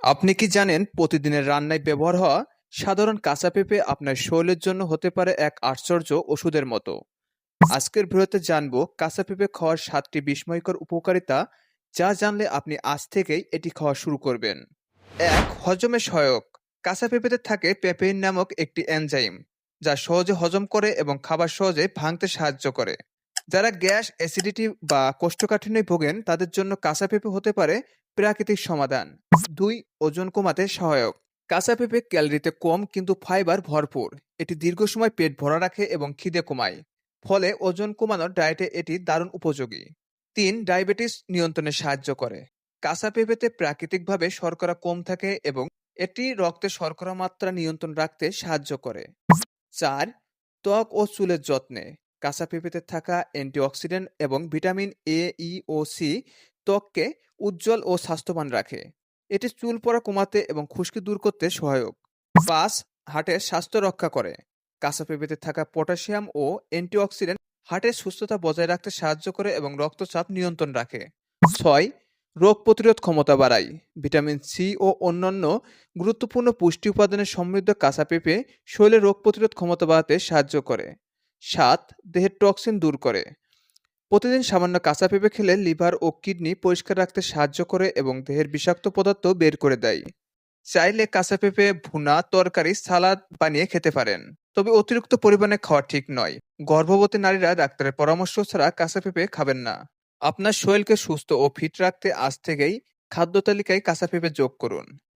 আপনি কি জানেন প্রতিদিনের রান্নায় ব্যবহার হওয়া সাধারণ কাঁচা পেঁপে আপনার শরীরের জন্য হতে পারে এক আশ্চর্য ওষুধের মতো। আজকের ভিডিওতে জানবো কাঁচা পেঁপে খাওয়ার 7টি বিস্ময়কর উপকারিতা, যা জানলে আপনি আজ থেকেই এটি খাওয়া শুরু করবেন। এক, হজমে সহায়ক। কাঁচা পেঁপেতে থাকে পেপেইন নামক একটি এনজাইম, যা সহজে হজম করে এবং খাবার সহজে ভাঙতে সাহায্য করে। যারা গ্যাস, অ্যাসিডিটি বা কোষ্ঠকাঠিন্যে ভোগেন তাদের জন্য কাঁচা পেঁপে হতে পারে প্রাকৃতিক সমাধান। দুই, ওজন কমাতে সহায়ক। কাঁচা পেঁপে ক্যালোরিতে কম কিন্তু ফাইবার ভরপুর। এটি দীর্ঘ সময় পেট ভরা রাখে এবং খিদে কমায়, ফলে ওজন কমানোর ডায়েটে এটি দারুণ উপযোগী। তিন, ডায়াবেটিস নিয়ন্ত্রণে সাহায্য করে। কাঁচা পেঁপেতে প্রাকৃতিকভাবে শর্করা কম থাকে এবং এটি রক্তে শর্করা মাত্রা নিয়ন্ত্রণ রাখতে সাহায্য করে। চার, ত্বক ও চুলের যত্নে। কাঁচা পেঁপেতে থাকা অ্যান্টিঅক্সিডেন্ট এবং vitamin A, E O C ত্বককে উজ্জ্বল ও স্বাস্থ্যবান রাখে। এটি চুল পড়া কমাতে এবং খুশকি দূর করতে সহায়ক। পাঁচ, হার্টের স্বাস্থ্য রক্ষা করে। কাঁচা পেঁপেতে থাকা পটাশিয়াম ও অ্যান্টিঅক্সিডেন্ট হার্টের সুস্থতা বজায় রাখতে সাহায্য করে এবং রক্তচাপ নিয়ন্ত্রণ রাখে। ছয়, রোগ প্রতিরোধ ক্ষমতা বাড়ায়। ভিটামিন সি ও অন্যান্য গুরুত্বপূর্ণ পুষ্টি উপাদানের সমৃদ্ধ কাঁচা পেঁপে শরীরের রোগ প্রতিরোধ ক্ষমতা বাড়াতে সাহায্য করে। সাত, দেহের টক্সিন দূর করে। প্রতিদিন সামান্য কাঁচা পেঁপে খেলে লিভার ও কিডনি পরিষ্কার রাখতে সাহায্য করে এবং দেহের বিষাক্ত পদার্থ বের করে দেয়। চাইলে কাঁচা পেঁপে ভুনা, তরকারি, সালাদ বানিয়ে খেতে পারেন, তবে অতিরিক্ত পরিমাণে খাওয়া ঠিক নয়। গর্ভবতী নারীরা ডাক্তারের পরামর্শ ছাড়া কাঁচা পেঁপে খাবেন না। আপনার শরীরকে সুস্থ ও ফিট রাখতে আজ থেকেই খাদ্য তালিকায় কাঁচা পেঁপে যোগ করুন।